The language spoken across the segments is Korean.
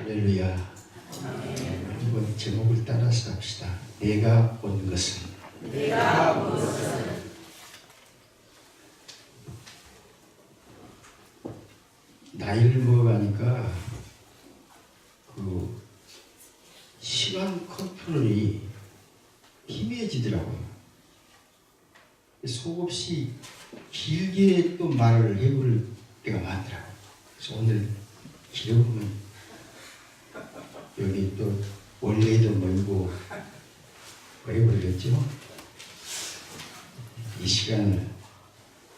할렐루야. 이번 제목을 따라서 합시다. 내가 온 것은 나이를 먹어가니까 그 시간 컨트롤이 희미해지더라고요. 속없이 길게 또 말을 해볼 때가 많더라고요. 그래서 오늘 길어보면 여기 또 원래도 멀고 해버리겠죠. 이 시간을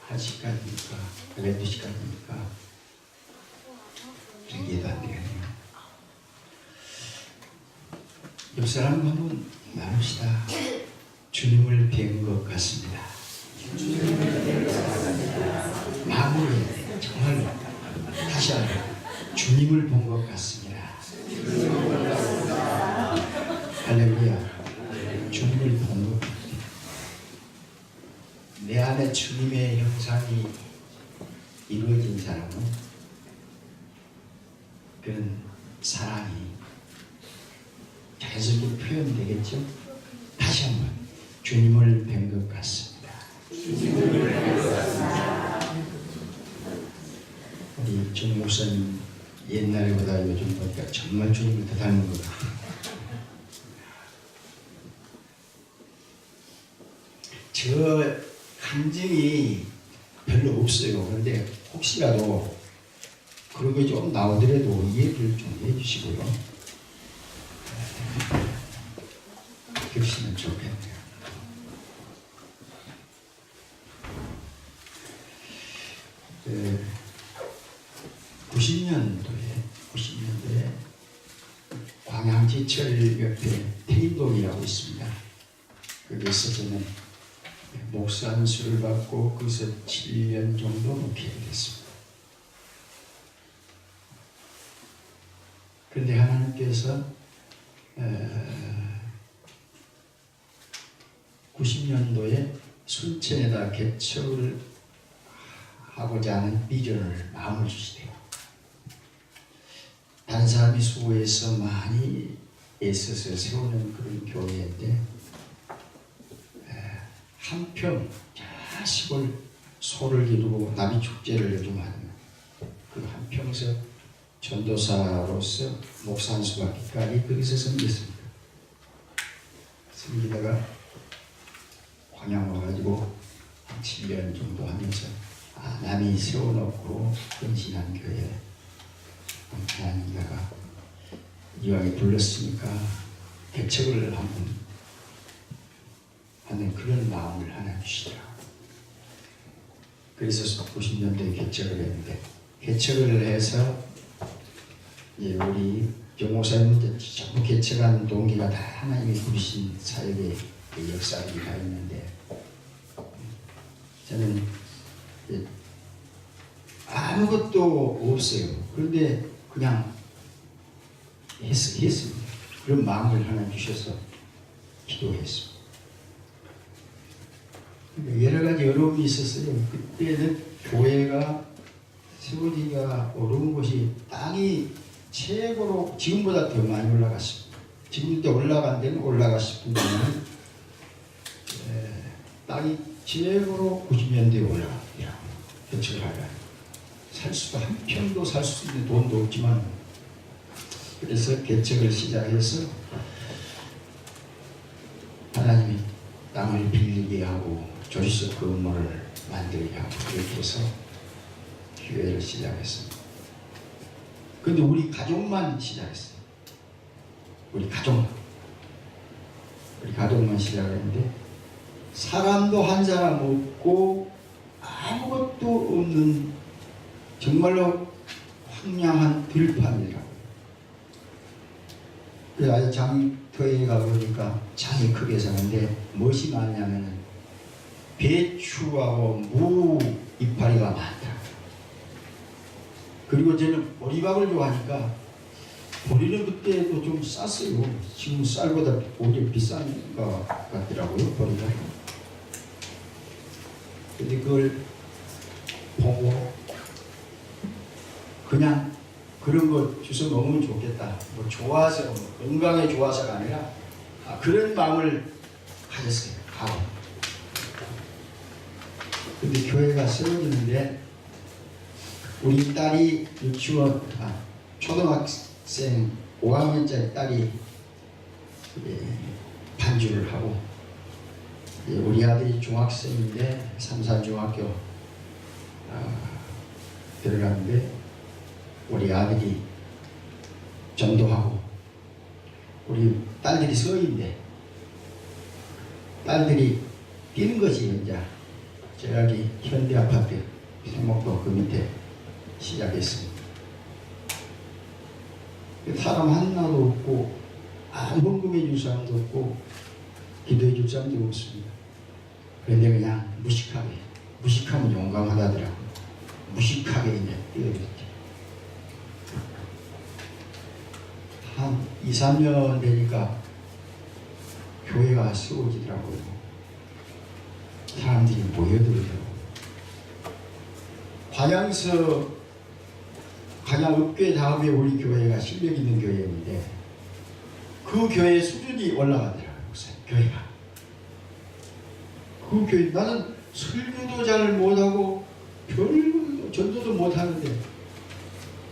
1시간이니까 12시간이니까 길게도 안 되겠네요. 옆 사람 한번 나눕시다. 주님을 뵌 것 같습니다. 마음으로 정말 다시 한번 주님을 본 것 같습니다. 할렐루야. 주님을 본 것 같습니다. 내 안에 주님의 형상이 이루어진 사람은 그런 사랑이 자연스럽게 표현되겠죠. 다시 한번 주님을 뵌 것 같습니다. 우리 정 목사님 옛날보다 요즘 보니까 정말 주님을 더 닮은 것 같아요. 저 감정이 별로 없어요. 그런데 혹시라도 그런 게 좀 나오더라도 이해를 좀 해주시고요. 그러시면 좋겠네요. 네, 90년도에 광양지철 옆에 태인동이라고 있습니다. 거기서 저는 목사 안수를 받고 거기서 7년 정도 목회를 했습니다. 그런데 하나님께서 90년도에 순천에다 개척을 하고자 하는 비전을 마음을 주시대요. 다른 사람이 수고해서 많이 애써서 세우는 그런 교회인데 한평 시골 소를 기르고 나비 축제를 요즘 하는 그 한평에서 전도사로서 목사 안수 받기까지 거기서 섬겼습니다. 섬기다가 광양 와가지고 한 7년 정도 하면서 남이 세워놓고 헌신한 교회 하나님께가 이왕에 불렀으니까 개척을 한번 하는 그런 마음을 하나 주시더라고요. 그래서 90년도에 개척을 했는데 개척을 해서 우리 정목사님은 전부 개척한 동기가 다 하나님이 부르신 사역의 그 역사들이 다 있는데 저는 아무것도 없어요. 그런데 그냥 했습니다. 그런 마음을 하나 주셔서 기도했습니다. 여러 가지 어려움이 있었어요. 그때는 교회가 세워지기가 어려운 곳이 땅이 최고로 지금보다 더 많이 올라갔습니다. 지금부터 올라간 데는 올라갔을 뿐더러 땅이 최고로 90년대에 올라갑니다. 개척을 하려면 살 수도 한 평도 살 수 있는 돈도 없지만 그래서 개척을 시작해서 하나님이 땅을 빌리게 하고 조리석 건물을 만들게 하고 그렇게 해서 교회를 시작했습니다. 근데 우리 가족만 시작했어요. 우리 가족만 시작했는데 사람도 한 사람 없고 아무것도 없는 정말로 황량한 들판이라고. 그래서 아주 장터에 가보니까 장이 크게 사는데 무엇이 많냐면은 배추하고 무 이파리가 많다. 그리고 저는 보리밥을 좋아하니까 보리는 그때도 좀 쌌어요. 지금 쌀보다 오히려 비싼 것 같더라고요, 보리가. 근데 그걸 보고 그냥 그런 거 주워 먹으면 좋겠다. 뭐 좋아서 뭐 건강에 좋아서가 아니라 그런 마음을 가졌어요. 가고. 근데 교회가 세워지는데 우리 딸이 유치원 초등학생 5학년짜리 딸이 반주를 하고 우리 아들이 중학생인데 삼산중학교 들어갔는데 우리 아들이 전도하고 우리 딸들이 서인데 딸들이 뛰는 거지. 이제 저기 현대아파트 세목도 그 밑에 시작했습니다. 사람 하나도 없고 헌금해 줄 사람도 없고 기도해 줄 사람도 없습니다. 그런데 그냥 무식하면 용감하다더라고요. 무식하게 이제 뛰어들었죠. 한 2, 3년 되니까 교회가 세워지더라고요. 사람들이 모여들더라고요. 관양읍교회 다음에 우리 교회가 실력 있는 교회인데 그 교회 수준이 올라가더라고요. 교회가. 그 교회 나는 설교도 잘 못하고 별 전도도 못하는데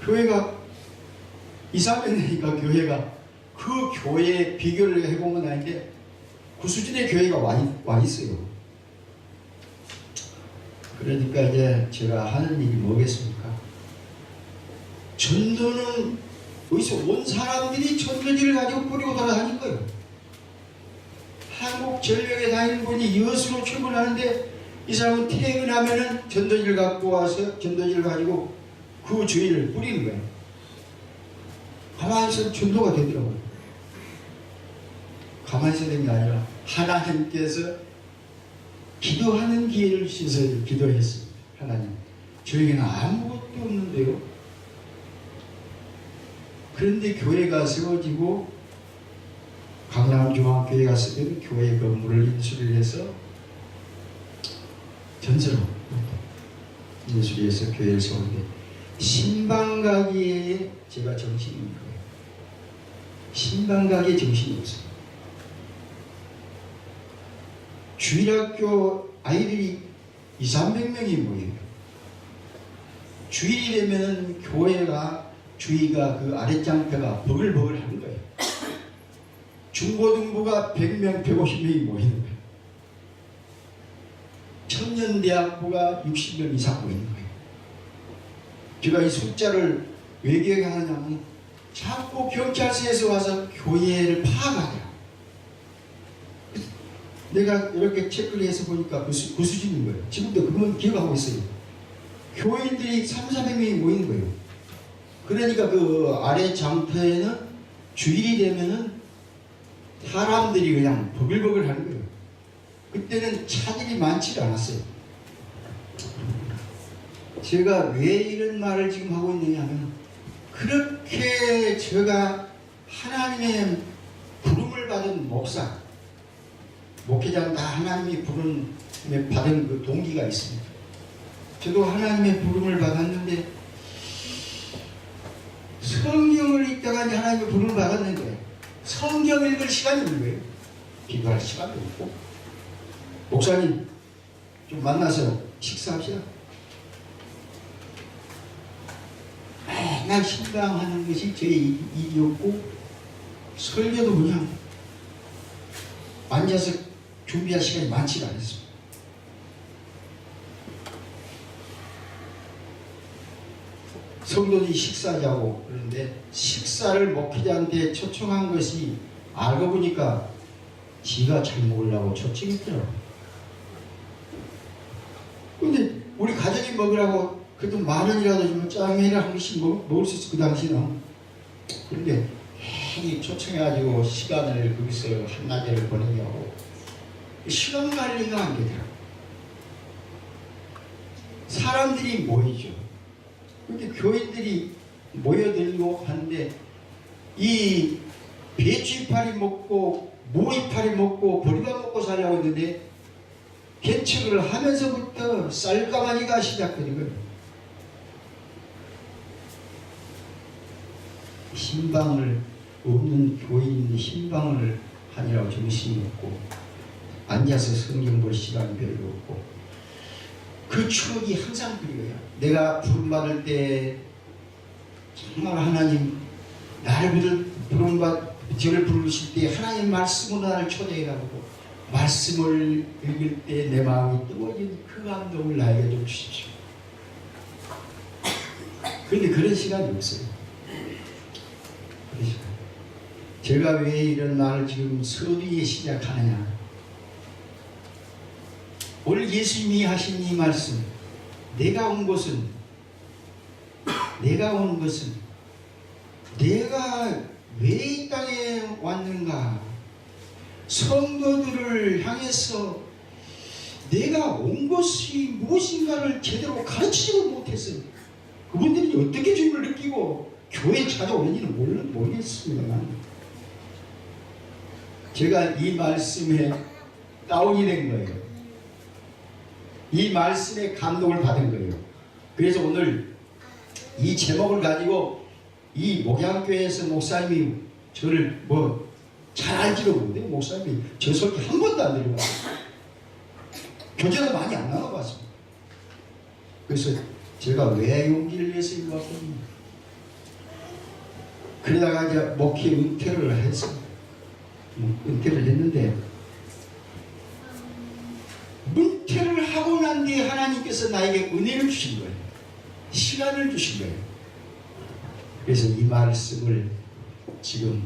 교회가 2, 3년 되니까 교회가 그 교회에 비교를 해보면 아닌데 그 수준의 교회가 와 있어요. 그러니까 이제 제가 하는 일이 뭐겠습니까? 전도는 어디서 온 사람들이 전도지를 가지고 뿌리고 돌아다닐 거예요. 한국 전력에 다니는 분이 여수로 출근하는데 이 사람은 퇴근하면은 전도지를 갖고 와서 전도지를 가지고 그 주위를 뿌리는 거예요. 가만히 있으면 전도가 되더라고요. 가만히 있어야 되는 게 아니라 하나님께서 기도하는 기회를 주셔서 기도했습니다. 하나님, 저에게는 아무것도 없는데요. 그런데 교회가 세워지고 강남중앙교회가 쓰던 교회 건물을 인수를 해서 전세로 인수해서 교회를 세우는데 신방가기에 제가 정신이 있는 거예요. 신방가기에 정신이 없어요. 주일학교 아이들이 200~300명이 모여요. 주일이 되면 교회가 주위가 그 아랫장터가 버글버글 하는 거예요. 중고등부가 100명, 150명이 모이는 거예요. 청년대학부가 60명 이상 모이는 거예요. 제가 이 숫자를 왜 기억하느냐면 자꾸 경찰서에서 와서 교회를 파악하더라고요. 내가 이렇게 체크를 해서 보니까 그 수준인 거예요. 지금도 그건 기억하고 있어요. 교인들이 300~400명이 모이는 거예요. 그러니까 그 아래 장터에는 주일이 되면은 사람들이 그냥 버글버글 하는 거예요. 그때는 차들이 많지 않았어요. 제가 왜 이런 말을 지금 하고 있느냐 하면 그렇게 제가 하나님의 부름을 받은 목회자는 다 하나님이 받은 그 동기가 있습니다. 저도 하나님의 부름을 받았는데 성경을 읽다가 하나님의 부름을 받았는데 성경 읽을 시간이 없는 거예요. 기도할 시간도 없고. 목사님 좀 만나서 식사합시다. 맨날 신방하는 것이 제 일이었고 설교도 그냥 앉아서 준비할 시간이 많지가 않았습니다. 성도들이 식사하자고 그러는데 식사를 목회자한테 초청한 것이 알고 보니까 지가 잘 먹으려고 초청했더라고요. 근데 우리 가족이 먹으라고 그래도 10,000원이라도 주면 짜장면이랑 한 개씩 먹을 수 있어 그 당시는. 그런데 괜히 초청해가지고 시간을 거기서 한낮에를 보내려고 시간 관리가 안 되더라고요. 사람들이 모이죠. 근데 교인들이 모여들고 하는데 이 배추 이파리 먹고 무 이파리 먹고 보리밥 먹고 살려고 했는데 개척을 하면서부터 쌀가마니가 시작되는 거예요. 신방을 없는 교인인데 신방을 하느라고 정신이 없고 앉아서 성경 볼 시간이 별로 없고 그 추억이 항상 그리워요. 내가 부름받을 때 정말 하나님 나를 저를 부르실 때 하나님 말씀으로 나를 초대해가지고 말씀을 읽을 때 내 마음이 뜨거워진 그 감동을 나에게 좀 주십시오. 그런데 그런 시간이 없어요. 그런 시간. 제가 왜 이런 말을 지금 서두에 시작하느냐. 오늘 예수님이 하신 이 말씀, 내가 온 것은 내가 왜 이 땅에 왔는가? 성도들을 향해서 내가 온 것이 무엇인가를 제대로 가르치지도 못했어요. 그분들이 어떻게 주님을 느끼고 교회에 찾아오는지는 모르겠습니다만 제가 이 말씀에 다운이 된 거예요. 이 말씀에 감동을 받은 거예요. 그래서 오늘 이 제목을 가지고 이 목양교회에서 목사님이 저를 잘 알지도 못해요. 목사님이 저 설교 한 번도 안 들어봤어요. 교제도 많이 안 나눠봤습니다. 그래서 제가 왜 용기를 내서 일로 왔거든요. 그러다가 이제 목회 은퇴를 했어요. 은퇴를 했는데 은퇴를 하고 난 뒤에 하나님께서 나에게 은혜를 주신 거예요. 시간을 주신 거예요. 그래서 이 말씀을 지금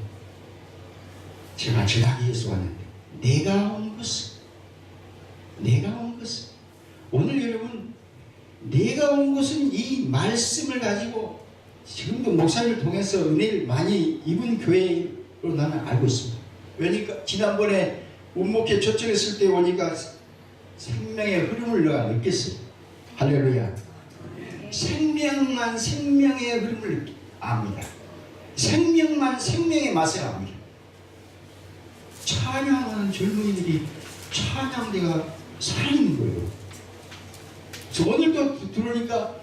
제가 전하기 위해서 왔는데 내가 온 것은 오늘 여러분 내가 온 것은 이 말씀을 가지고 지금도 목사님을 통해서 은혜를 많이 입은 교회로 나는 알고 있습니다. 왜냐니까 지난번에 운목회 초청했을 때 오니까 생명의 흐름을 내가 느꼈어요. 할렐루야. 생명만 생명의 흐름을 압니다. 생명만 생명의 맛을 압니다. 찬양하는 젊은이들이 찬양대가 살아있는 거예요. 그래서 오늘도 들으니까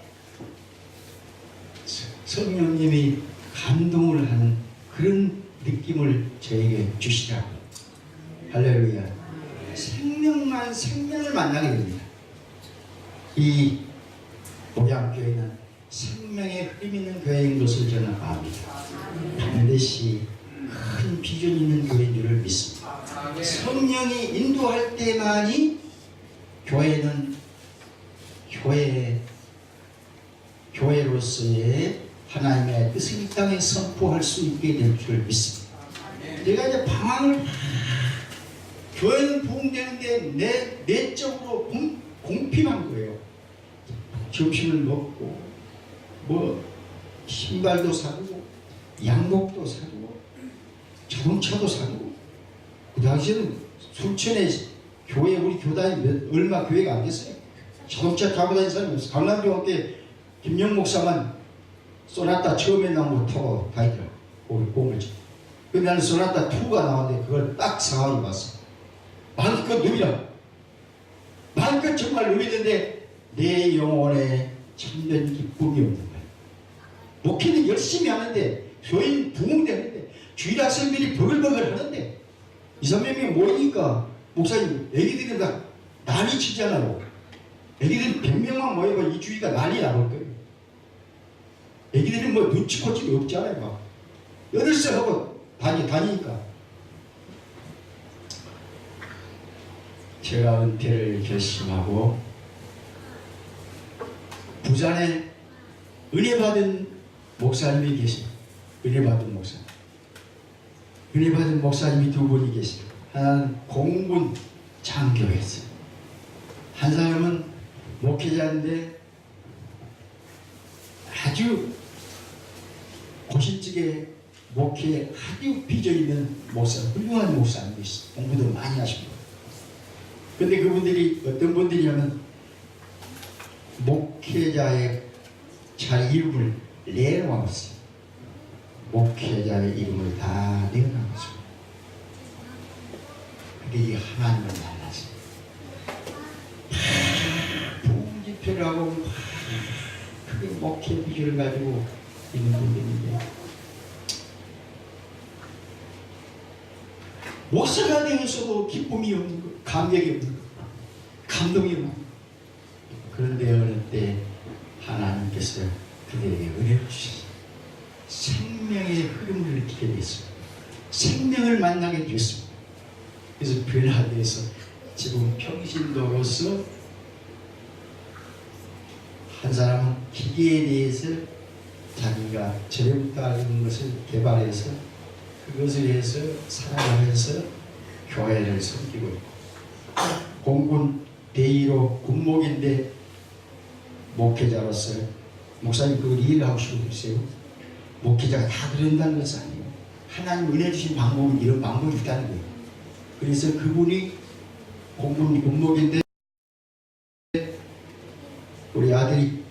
성령님이 감동을 하는 그런 느낌을 저에게 주시라고. 할렐루야. 생명만 생명을 만나게 됩니다. 이 목양교회는 생명의 흐름 있는 교회인 것을 저는 압니다. 반드시 큰 비전 있는 교회인 줄을 믿습니다. 성령이 인도할 때만이 교회로서의 하나님의 뜻을 이 땅에 선포할 수 있게 될 줄 믿습니다. 내가 이제 방황을 교회는 부흥되는데 내적으로 공핍한 거예요. 점심을 먹고 신발도 사고 양복도 사고 자동차도 사고 그 당시에는 순천에 교회 우리 교단이 얼마 교회가 안 됐어요. 자동차 타고 다니는 사람이 없어요. 강남교회 김영 목사만 소나타 처음에 나온 거 타고 다니더라고. 공물지. 근데 나는 소나타 2가 나왔는데 그걸 딱 상황이 봤어. 마음껏 누리라. 마음껏 정말 누리는데 내 영혼에 참된 기쁨이 없는 거야. 목회는 열심히 하는데 교인 부흥되는데 주일 학생들이 버글버글 하는데 2~300명이 모이니까 목사님 애기들이 다 난리 치잖아요. 애기들이 100명만 모이면 이 주위가 난리 나볼 거예요. 애기들이 눈치코치도 없잖아요. 막 8살 하고 다니니까 제가 은퇴를 결심하고 부산에 은혜받은 목사님이 계십니다. 은혜받은 목사님이 2분이 계십니다. 하나는 공군 장교였어요. 한 사람은 목회자인데 아주 고실직에 목회에 아주 비전 있는 훌륭한 목사님도 있어요. 공부도 많이 하십니다. 근데 그분들이 어떤 분들이냐면 목회자의 이름을 내놓았어요. 목회자의 이름을 다 내놓았어요. 그게 이게 하나님을 만났어요. 부흥집회를 하고 크게 목회 비전을 가지고 있는 분들인데 목사가 되어서도 기쁨이 없는 거, 감격이 없는 거, 감동이 없는 거. 그런데 어느 때 하나님께서 그들에게 은혜를 주셨어요. 생명의 흐름을 느끼게 됐습니다. 생명을 만나게 되었습니다. 그래서 변화돼서 지금 평신도로서 한 사람은 기계에 대해서 자기가 전에부터 알는 것을 개발해서 그것을 해서 살아가면서 교회를 섬기고 있고, 공군 대위로 군목인데 목회자로서 목사님 그걸 이해하고 싶으세요? 목회자가 다 그런다는 것은 아니에요. 하나님 은혜 주신 방법은 이런 방법이 있다는 거예요. 그래서 그분이 공군 군목인데 우리 아들이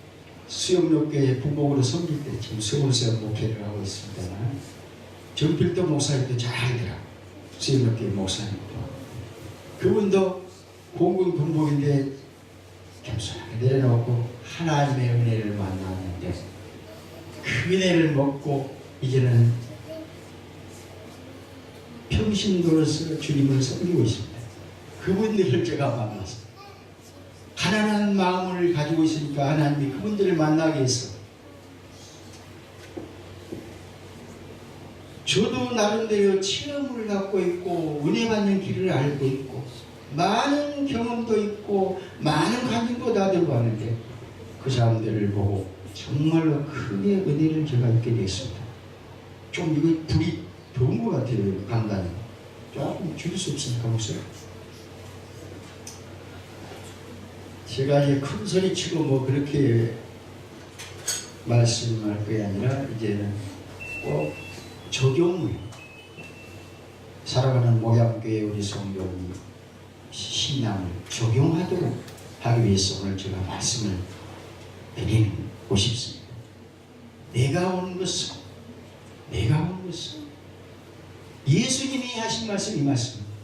수영역교회 부목으로 섬길 때 지금 서울서 목회를 하고 있습니다만 정필도 목사님도 잘 알더라. 수영역교회 목사님도. 그분도 공군 군목인데 겸손하게 내려놓고 하나님의 은혜를 만났는데 그 은혜를 먹고 이제는 평신도로서 주님을 섬기고 있습니다. 그분들을 제가 만났어요. 가난한 마음을 가지고 있으니까 하나님이 그분들을 만나게 했어. 저도 나름대로 체험을 갖고 있고 은혜 받는 길을 알고 있고 많은 경험도 있고 많은 간증도 다 들고 하는데 그 사람들을 보고 정말로 크게 은혜를 제가 입게 됐습니다. 좀 이거 불이 더운 것 같아요. 강단이 조금 줄일 수 없으니까 보세요. 제가 이제 큰 소리 치고 뭐 그렇게 말씀할 게 아니라 이제는 꼭 적용을 살아가는 모양교회 우리 성도님 신앙을 적용하도록 하기 위해서 오늘 제가 말씀을 드리고 싶습니다. 내가 온 것은 예수님이 하신 말씀 이 말씀입니다.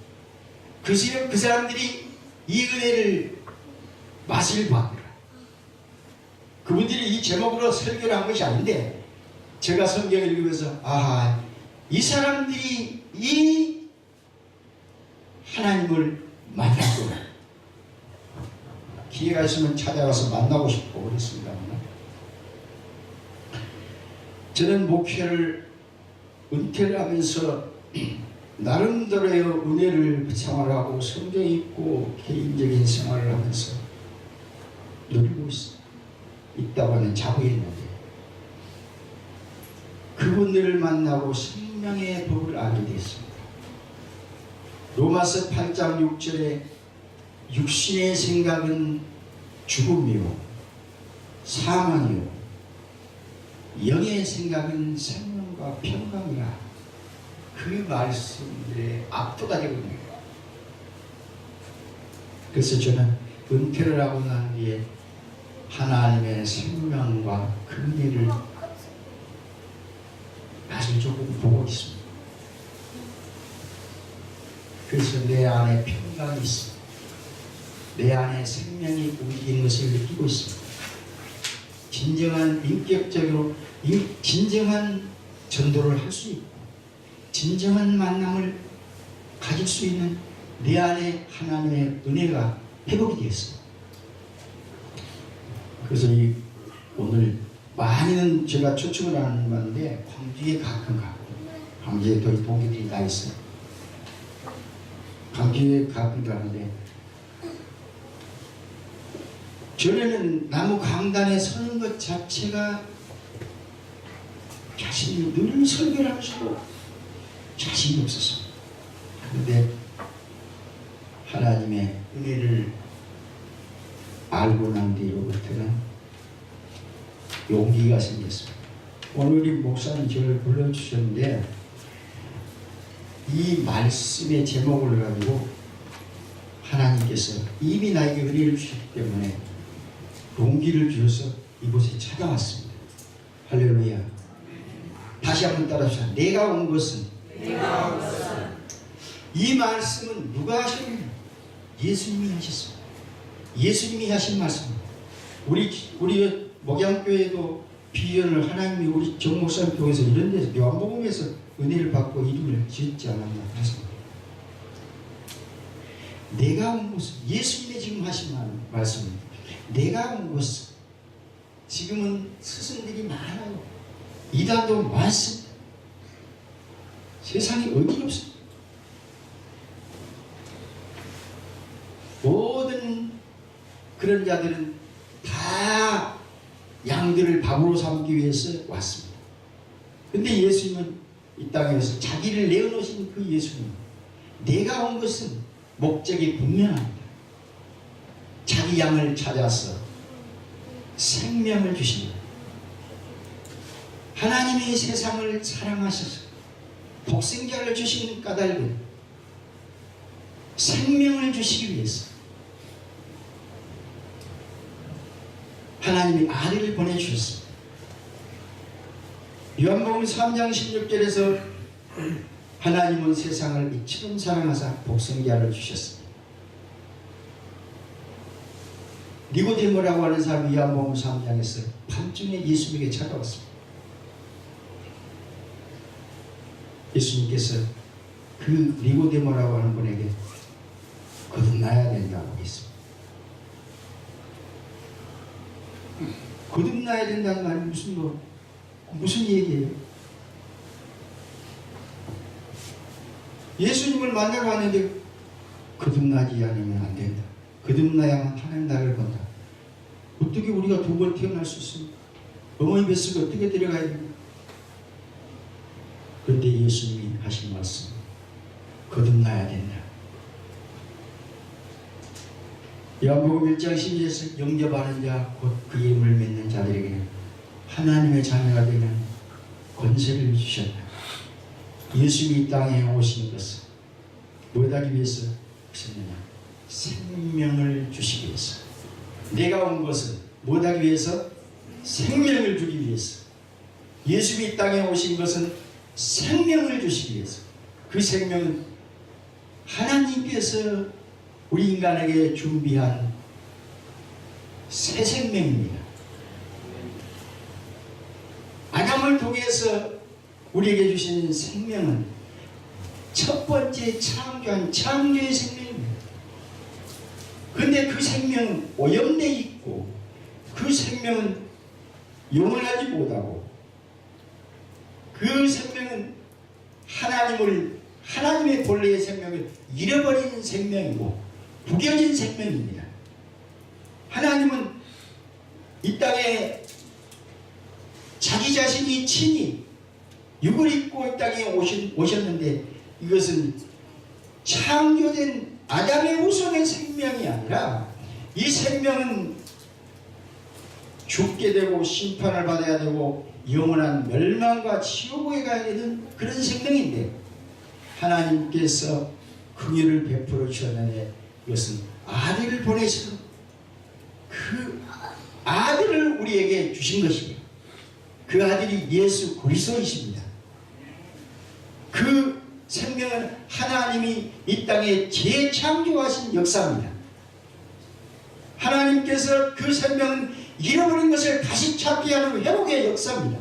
그 사람들이 이 은혜를 맛을 봤더라. 그분들이 이 제목으로 설교를 한 것이 아닌데 제가 성경을 읽으면서 이 사람들이 이 하나님을 만났구나. 기회가 있으면 찾아가서 만나고 싶고 그랬습니다. 저는 목회를 은퇴를 하면서 나름대로의 은혜를 생활하고 성경 읽고 개인적인 생활을 하면서 누리고 있다고는 자부했는데 그분들을 만나고 생명의 법을 알게 됐습니다. 로마서 8장 6절에 육신의 생각은 죽음이요 사망이요 영의 생각은 생명과 평강이라 그 말씀들에 압도가 되고 있는 거예요. 그래서 저는 은퇴를 하고 난 뒤에 하나님의 생명과 긍휼을 아주 조금 보고 있습니다. 그래서 내 안에 평강이 있습니다. 내 안에 생명이 움직이는 것을 느끼고 있습니다. 진정한 인격적으로 진정한 전도를 할 수 있고 진정한 만남을 가질 수 있는 내 안에 하나님의 은혜가 회복이 되었어요. 그래서 오늘 많이는 제가 추측을 하는 건데 광주에 가끔 가고 광주에 또 동기들이 다 있어요. 광주에 가끔 가는데 전에는 나무 강단에 서는 것 자체가 자신이 늘 설교를 하면서도 자신이 없었습니다. 그런데 하나님의 은혜를 알고 난 뒤로부터는 용기가 생겼습니다. 오늘 이 목사님 저를 불러주셨는데 이 말씀의 제목을 가지고 하나님께서 이미 나에게 은혜를 주셨기 때문에 용기를 주셔서 이곳에 찾아왔습니다. 할렐루야. 다시 한번 따라주세요. 내가 온 것은 이 말씀은 누가 하셨느냐? 예수님이 하셨습니다. 예수님이 하신 말씀입니다. 우리 목양교회도 비전을 하나님이 우리 정 목사님 통해서 이런 데서 요한복음에서 은혜를 받고 이름을 지었지 않았나 그렇습니다. 내가 온 것은, 예수님이 지금 하신 말씀입니다. 내가 온 것은, 지금은 스승들이 많아요. 이단도 많습니다. 세상에 어디 없습니다. 모든 그런 자들은 다 양들을 밥으로 삼기 위해서 왔습니다. 근데 예수님은 이 땅에서 자기를 내어놓으신 그 예수님, 내가 온 것은 목적이 분명합니다. 자기 양을 찾아서 생명을 주십니다. 하나님이 세상을 사랑하셔서 독생자를 주시는 까닭은 생명을 주시기 위해서 하나님이 아들을 보내주셨습니다. 요한복음 3장 16절에서 하나님은 세상을 이처럼 사랑하사 독생자를 주셨습니다. 니고데모라고 하는 사람이 요한복음 3장에서 밤중에 예수님에게 찾아왔습니다. 예수님께서 그 니고데모라고 하는 분에게 거듭나야 된다고 했습니다. 거듭나야 된다는 말이 무슨 얘기예요? 예수님을 만나러 왔는데 거듭나지 않으면 안 된다. 거듭나야만 하나님 나를 본다. 어떻게 우리가 두 번 태어날 수 있습니까? 어머니 뱃속에 어떻게 들어가야 됩니까? 그런데 예수님이 하신 말씀, 거듭나야 된다. 요한복음 1장 12절에서 영접하는 자 곧 그 이름을 믿는 자들에게 하나님의 자녀가 되는 권세를 주셨다. 예수님이 이 땅에 오신 것은 뭐하기 위해서 오셨느냐? 생명을 주시기 위해서. 내가 온 것은 뭐하기 위해서? 생명을 주기 위해서. 예수님이 이 땅에 오신 것은 생명을 주시기 위해서. 그 생명은 하나님께서 우리 인간에게 준비한 새 생명입니다. 아담을 통해서 우리에게 주신 생명은 첫 번째 창조한 창조의 생명입니다. 그런데 그 생명은 오염되어 있고 그 생명은 영원하지 못하고 그 생명은 하나님의 본래의 생명을 잃어버린 생명이고 구겨진 생명입니다. 하나님은 이 땅에 자기 자신이 친히 육을 입고 이 땅에 오셨는데 이것은 창조된 아담의 후손의 생명이 아니라 이 생명은 죽게 되고 심판을 받아야 되고 영원한 멸망과 지옥에 가야 되는 그런 생명인데 하나님께서 긍휼을 베풀어 주셨는데 이것은 아들을 보내셔서 그 아들을 우리에게 주신 것이에요. 그 아들이 예수 그리스도이십니다. 그 생명은 하나님이 이 땅에 재창조하신 역사입니다. 하나님께서 그 생명은 잃어버린 것을 다시 찾게 하는 회복의 역사입니다.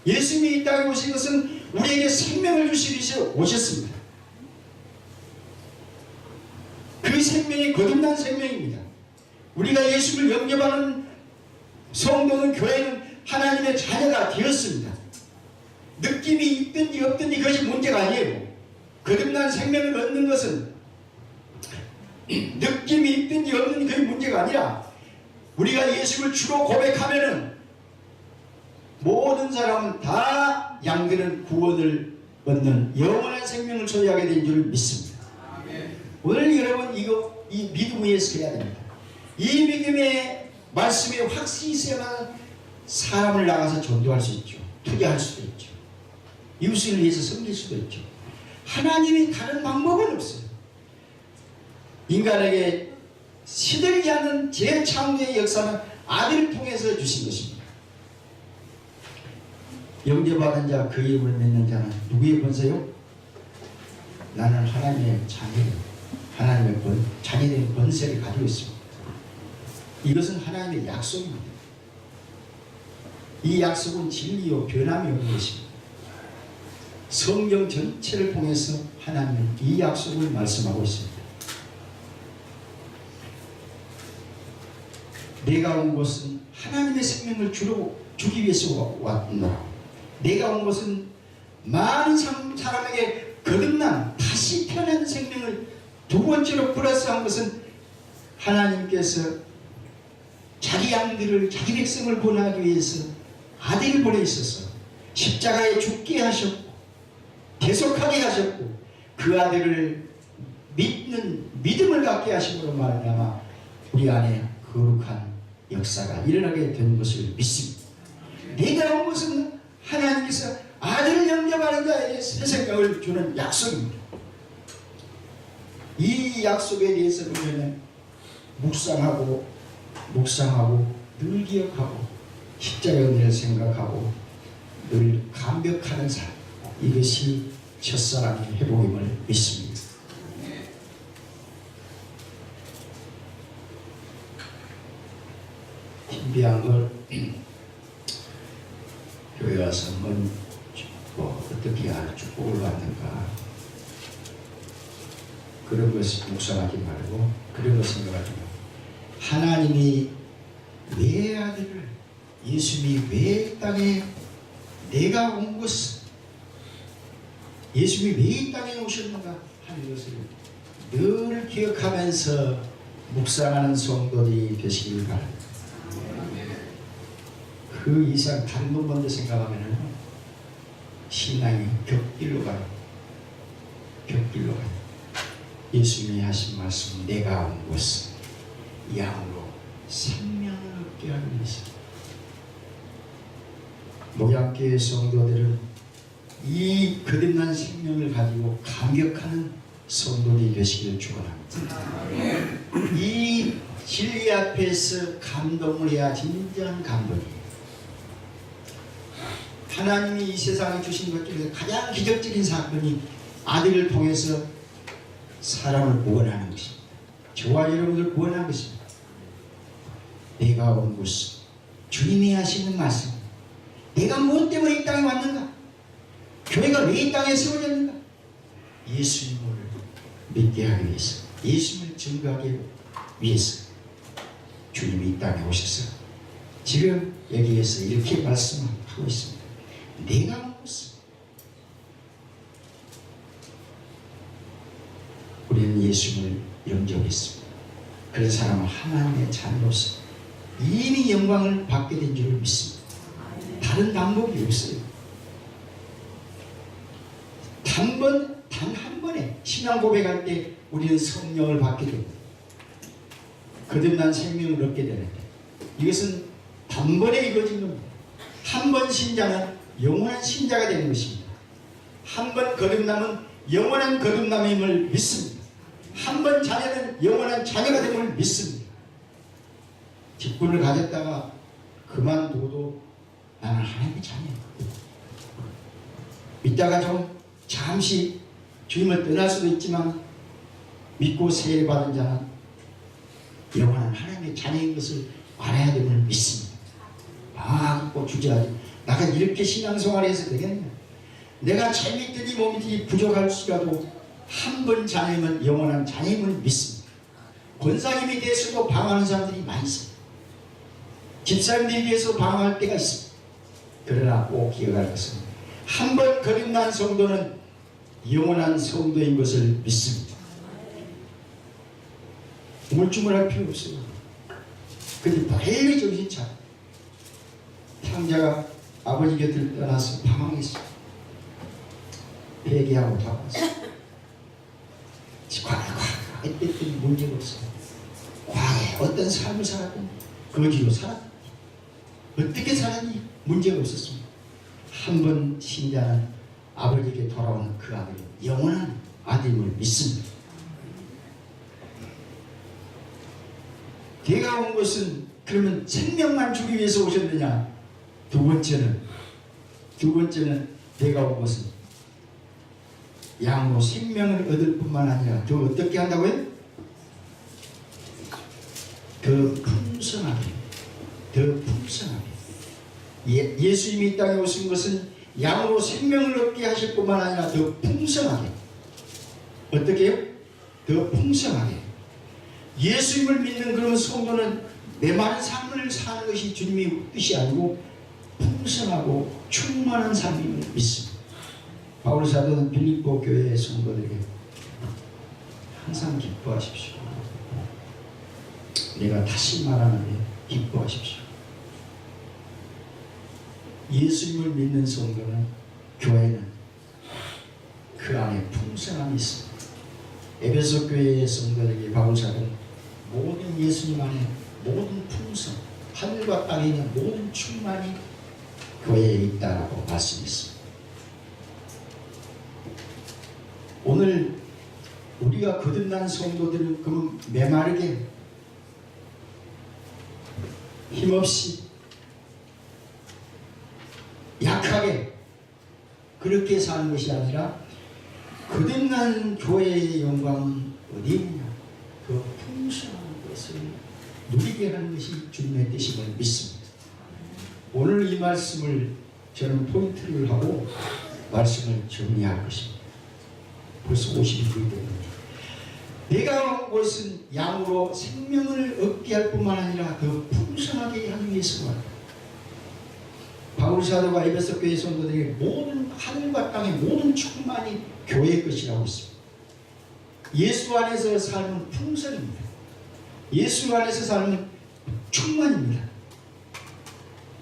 예수님이 이 땅에 오신 것은 우리에게 생명을 주시기 위해서 오셨습니다. 그 생명이 거듭난 생명입니다. 우리가 예수를 영접하는 성도는 교회는 하나님의 자녀가 되었습니다. 느낌이 있든지 없든지 그것이 문제가 아니에요. 거듭난 생명을 얻는 것은 느낌이 있든지 없든지 그게 문제가 아니라 우리가 예수를 주로 고백하면은 모든 사람은 다 양들은 구원을 얻는 영원한 생명을 소유하게 된 줄 믿습니다. 오늘 여러분 이 믿음 위에 서야 됩니다. 이 믿음의 말씀에 확신이 있어야만 사람을 나가서 전도할 수 있죠. 투자할 수도 있죠. 이웃을 위해서 섬길 수도 있죠. 하나님이 다른 방법은 없어요. 인간에게 시들지 않는 재창조의 역사는 아들을 통해서 주신 것입니다. 영접하는 자, 그 이름을 믿는 자는 누구의 권세요? 나는 하나님의 자녀예요. 하나님의 자녀된 권세를 가지고 있습니다. 이것은 하나님의 약속입니다. 이 약속은 진리요 변함이 없는 것입니다. 성경 전체를 통해서 하나님은 이 약속을 말씀하고 있습니다. 내가 온 것은 하나님의 생명을 주기 위해서 왔노라. 내가 온 것은 많은 사람에게 거듭난 다시 태어난 생명을 두 번째로 플러스한 것은 하나님께서 자기 양들을, 자기 백성을 구원하기 위해서 아들을 보내있어서 십자가에 죽게 하셨고 대속하게 하셨고 그 아들을 믿는 믿음을 갖게 하심으로 말미암아 우리 안에 거룩한 역사가 일어나게 된 것을 믿습니다. 내가 온 것은 하나님께서 아들을 영접하는 자에게 새 생명을 주는 약속입니다. 이 약속에 대해서 우리는 묵상하고 늘 기억하고 십자가의 은혜를 생각하고 늘 감격하는 삶, 이것이 첫사랑의 회복임을 믿습니다. 신비한 걸 교회 와서 어떻게 축복을 받는가 그런 것을 묵상하지 말고 그런 것을 생각하지 말고 하나님이 왜 아들을 예수님이 왜 땅에 내가 온 것은 예수님이 왜 이 땅에 오셨는가 하는 것을 늘 기억하면서 묵상하는 성도들이 되시길 바랍니다. 그 이상 다른 것 먼저 생각하면 신앙이 격길로 가요. 격길로 가요. 예수님이 하신 말씀, 내가 온 것은 양으로 생명을 얻게 하기 위해서. 목양교회 성도들은 이 거듭난 생명을 가지고 감격하는 성도들이 되시기를 축원합니다. 이 진리 앞에서 감동을 해야 진정한 감동이에요. 하나님이 이 세상에 주신 것 중에서 가장 기적적인 사건이 아들을 통해서 사람을 구원하는 것입니다. 저와 여러분들 구원한 것입니다. 내가 온 것은 주님이 하시는 말씀. 내가 무엇 때문에 이 땅에 왔는가? 교회가 왜 이 땅에 세워졌는가? 예수님을 믿게 하기 위해서, 예수님을 증거하기 위해서 주님이 이 땅에 오셔서 지금 여기에서 이렇게 말씀하고 있습니다. 내가 온 것은 우리는 예수님을 영접했습니다. 그런 사람은 하나님의 자녀로서 이미 영광을 받게 된 줄 믿습니다. 다른 방법이 없어요. 단 한 번에 신앙 고백할 때 우리는 성령을 받게 됩니다. 거듭난 생명을 얻게 되는데 이것은 단번에 이루어진 겁니다. 한 번 신자는 영원한 신자가 되는 것입니다. 한 번 거듭남은 영원한 거듭남임을 믿습니다. 한 번 자녀는 영원한 자녀가 됨을 믿습니다. 직분을 가졌다가 그만두고도 나는 하나님의 자녀야. 믿다가 좀 잠시 주님을 떠날 수도 있지만 믿고 세례받은 자는 영원한 하나님의 자녀인 것을 알아야 됨을 믿습니다. 잊고 주저하지. 내가 이렇게 신앙생활을 해서 되겠냐? 내가 재밌더니 몸이 부족할지라도 한 번 자녀면 영원한 자녀임을 믿습니다. 권사님에 대해서도 방황하는 사람들이 많이 있습니다. 집사님들에 대해서 방황할 때가 있습니다. 그러나 꼭 기억할 것은 한 번 거듭난 성도는 영원한 성도인 것을 믿습니다. 우물쭈물할 필요 없어요. 근데 빨리 정신 차려. 탕자가 아버지 곁을 떠나서 방황했어요. 회개하고 돌아왔어요. 과거에 했더니 문제가 없어요. 과거에 어떤 삶을 살았더니 거지로 살았더니 어떻게 살았니? 문제가 없었습니다. 한 번 신자는 아버지에게 돌아오는 그 아들이 영원한 아들임을 믿습니다. 내가 온 것은 그러면 생명만 주기 위해서 오셨느냐? 두 번째는 내가 온 것은 양으로 생명을 얻을 뿐만 아니라 더 어떻게 한다고요? 더 풍성하게. 예수님이 이 땅에 오신 것은 양으로 생명을 얻게 하실 뿐만 아니라 더 풍성하게. 어떻게 해요? 더 풍성하게. 예수님을 믿는 그런 성도는 메마른 삶을 사는 것이 주님의 뜻이 아니고 풍성하고 충만한 삶임을 믿습니다. 바울 사도는 빌립보 교회의 성도들에게 항상 기뻐하십시오. 내가 다시 말하는데 기뻐하십시오. 예수님을 믿는 성도는, 교회는 그 안에 풍성함이 있습니다. 에베소 교회의 성도들에게 바울 사도는 모든 예수님 안에 모든 풍성, 하늘과 땅에 있는 모든 충만이 교회에 있다라고 말씀했습니다. 오늘 우리가 거듭난 성도들은 그럼 메마르게, 힘없이, 약하게 그렇게 사는 것이 아니라 거듭난 교회의 영광은 어디 있냐? 그 풍성한 것을 누리게 하는 것이 주님의 뜻임을 믿습니다. 오늘 이 말씀을 저는 포인트를 하고 말씀을 정리할 것입니다. 벌써 50이 되었는데, 내가 온 것은 양으로 생명을 얻게 할 뿐만 아니라 더 풍성하게 하기 위해서만. 바울 사도가 에베소 교회 성도들에게 모든 하늘과 땅의 모든 충만이 교회의 것이라고 했습니다. 예수 안에서 삶은 풍성입니다. 예수 안에서 삶은 충만입니다.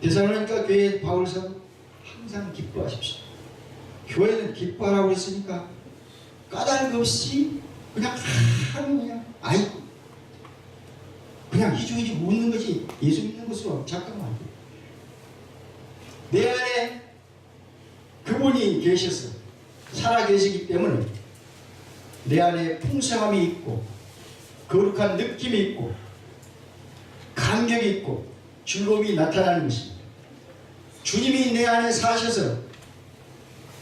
데살로니가 교회 바울 사도 항상 기뻐하십시오. 교회는 기뻐하라고 했으니까 까닭 없이 그냥 아이고 그냥 희죽희죽 웃는 것이 예수 믿는 것으로 잠깐만 안 돼. 내 안에 그분이 계셔서 살아 계시기 때문에 내 안에 풍성함이 있고 거룩한 느낌이 있고 감격이 있고 즐거움이 나타나는 것입니다. 주님이 내 안에 사셔서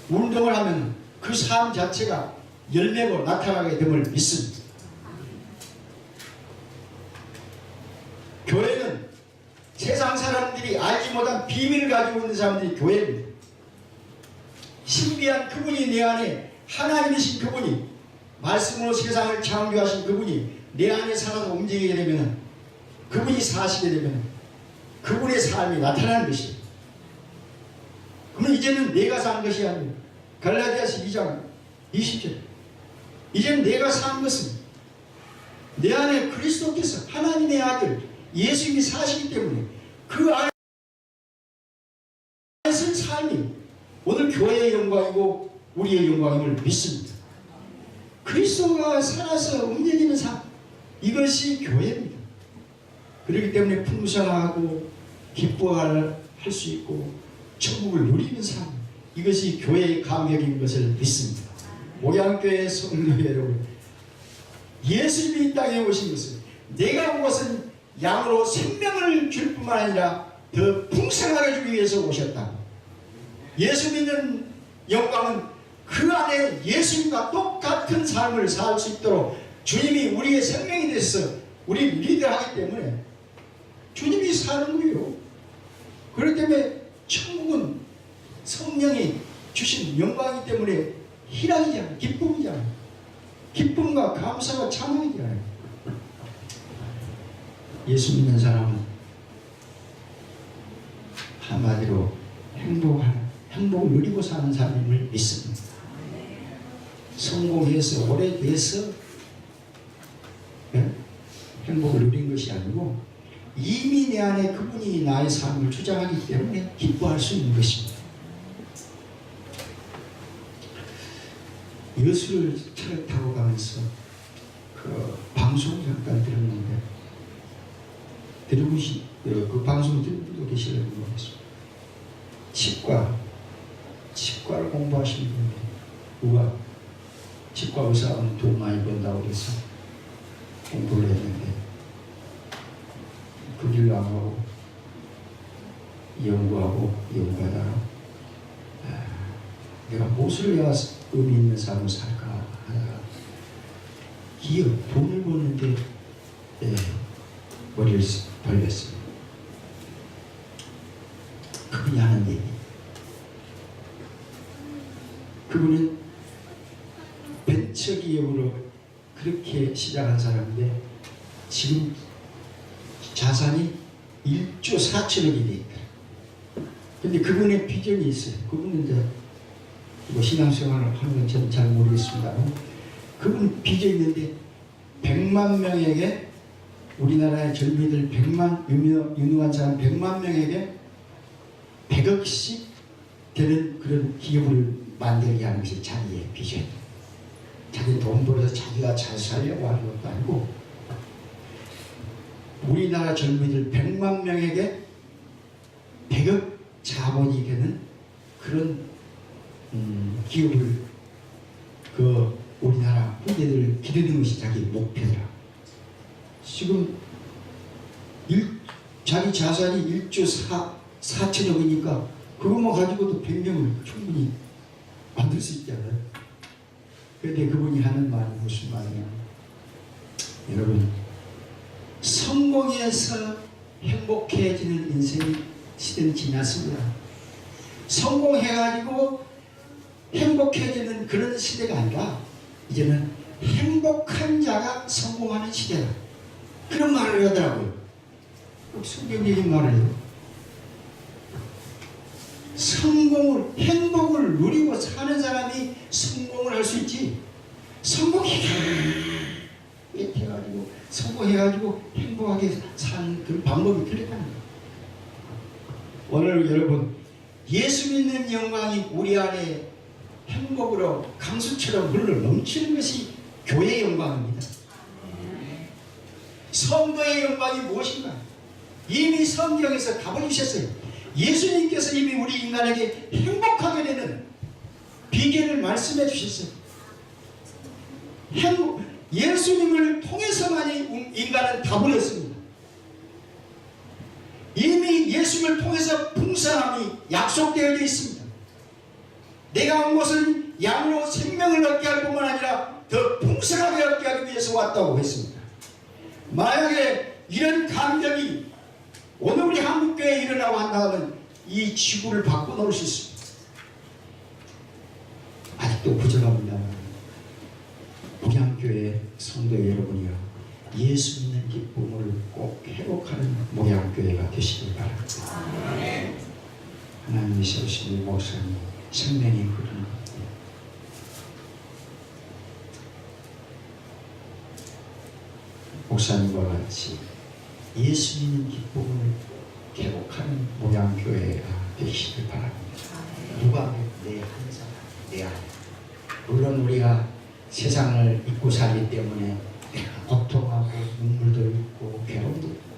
운동을 하면 그 삶 자체가 열매로 나타나게 됨을 믿습니다. 교회는 세상 사람들이 알지 못한 비밀을 가지고 있는 사람들이 교회입니다. 신비한 그분이 내 안에, 하나님이신 그분이, 말씀으로 세상을 창조하신 그분이 내 안에 살아서 움직이게 되면, 그분이 사시게 되면 그분의 삶이 나타나는 것이에요. 그러면 이제는 내가 산 것이 아니고 갈라디아서 2장 20절, 이제는 내가 산 것은 내 안에 그리스도께서 하나님의 아들 예수님이 사시기 때문에 그 안에 선 삶이 오늘 교회의 영광이고 우리의 영광임을 믿습니다. 그리스도가 살아서 움직이는 삶, 이것이 교회입니다. 그렇기 때문에 풍성하고 기뻐할 수 있고 천국을 누리는 삶, 이것이 교회의 감격인 것을 믿습니다. 목양교회 성도 여러분, 예수님이 이 땅에 오신 것은, 내가 온 것은 양으로 생명을 줄 뿐만 아니라 더 풍성하게 주기 위해서 오셨다. 예수 믿는 영광은 그 안에 예수님과 똑같은 삶을 살 수 있도록 주님이 우리의 생명이 되셔서 우리 리드하기 때문에 주님이 사는 거예요. 그렇기 때문에 천국은 성령이 주신 영광이기 때문에 희락이잖아요. 기쁨이잖아요. 기쁨과 감사와 찬양이잖아요. 예수 믿는 사람은 한마디로 행복을 누리고 사는 사람임을 믿습니다. 성공해서 오래돼서 행복을 누린 것이 아니고 이미 내 안에 그분이 나의 삶을 주장하기 때문에 기뻐할 수 있는 것입니다. 여수를 차를 타고 가면서 그 방송 잠깐 들었는데, 그 방송 들은 분도 계시려고 모르겠습니다. 치과를 공부하시는 분이 치과 의사는 돈 많이 번다고 해서 공부를 했는데 그 길로 안 가고 연구하다가 내가 무엇을 해야 의미 있는 삶을 살까 하다가 기업, 돈을 버는데 머리를 벌렸어요. 그분이 하는 얘기, 그분은 벤처기업으로 그렇게 시작한 사람인데 지금 자산이 1조 4천억이 돼 있다. 근데 그분의 비전이 있어요. 그분은 이제 뭐 신앙생활을 하는 건 저는 잘 모르겠습니다. 그분 비전이 있는데 100만 명에게, 우리나라의 젊은이들 100만, 유능한 사람 100만 명에게 100억씩 되는 그런 기업을 만들게 하는 것이 자기의 비전. 자기 돈 벌어서 자기가 잘 살려고 하는 것도 아니고, 우리나라 젊은이들 100만 명에게 100억 자본이 되는 그런 기업을 우리나라 후대들을 기르는 것이 자기 목표더라. 지금 자기 자산이 1조 4천억이니까 그것만 가지고도 100명을 충분히 만들 수 있잖아요. 그런데 그분이 하는 말이 무슨 말이냐. 여러분, 성공해서 행복해지는 인생이 시대는 지났습니다. 성공해가지고 행복해지는 그런 시대가 아니라 이제는 행복한 자가 성공하는 시대다. 그런 말을 하더라고요. 꼭 성경적인 말을 해요. 행복을 누리고 사는 사람이 성공을 할 수 있지. 성공해가지고 행복하게 사는 그 방법이 틀리다는 거예요. 오늘 여러분, 예수 믿는 영광이 우리 안에 행복으로 강수처럼 흘러 넘치는 것이 교회의 영광입니다. 성도의 영광이 무엇인가? 이미 성경에서 답을 주셨어요. 예수님께서 이미 우리 인간에게 행복하게 되는 비결을 말씀해 주셨어요. 예수님을 통해서만이 인간은 답을 얻습니다. 이미 예수님을 통해서 풍성함이 약속되어 있습니다. 내가 온 것은 양으로 생명을 얻게 할 뿐만 아니라 더 풍성하게 얻게 하기 위해서 왔다고 했습니다. 만약에 이런 감격이 오늘 우리 한국교회에 일어나고 한다면 이 지구를 바꿔놓을 수 있습니다. 아직도 부족합니다. 목양교회 성도 여러분이요, 예수 믿는 기쁨을 꼭 회복하는 목양교회가 되시길 바랍니다. 하나님이 세우신 목사님 생명이 흐르는 목사님과 같이 예수 믿는 기쁨을 회복하는 목양교회가 되시길 바랍니다. 누가 내 한 사람, 내 안에. 물론 우리가 세상을 잊고 살기 때문에 고통하고 눈물도 있고 괴로움도 있고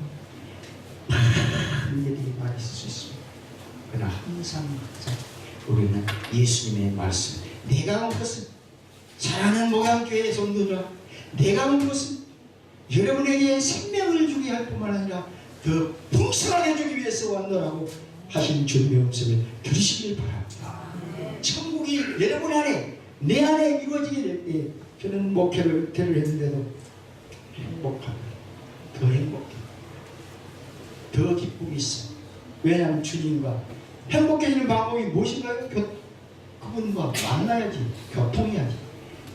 많은 일이 많이 있을 수 있습니다. 그러나 항상 우리는 예수님의 말씀, 내가 온 것은, 사랑하는 목양교회 성도들아, 내가 온 것은 여러분에게 생명을 주게 할 뿐만 아니라 더 풍성하게 주기 위해서 왔노라고 하신 주님의 말씀을 들으시길 바랍니다. 천국이 여러분 안에, 내 안에 이루어지게 될 때, 저는 목회를 했는데도 행복합니다. 더 행복해요. 더 기쁨이 있어요. 왜냐하면 주님과 행복해지는 방법이 무엇인가요? 그분과 만나야지, 교통해야지.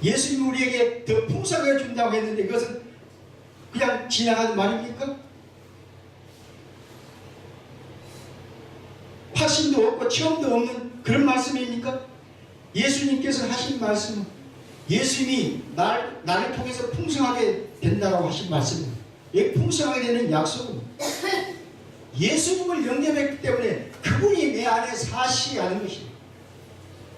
예수님이 우리에게 더 풍성하게 준다고 했는데 그것은 그냥 지나가는 말입니까? 확신도 없고 체험도 없는 그런 말씀입니까? 예수님께서 하신 말씀은, 예수님이 나를 통해서 풍성하게 된다고 하신 말씀입니다. 이 풍성하게 되는 약속은 예수님을 영접했기 때문에 그분이 내 안에 사시게 하는 것입니다.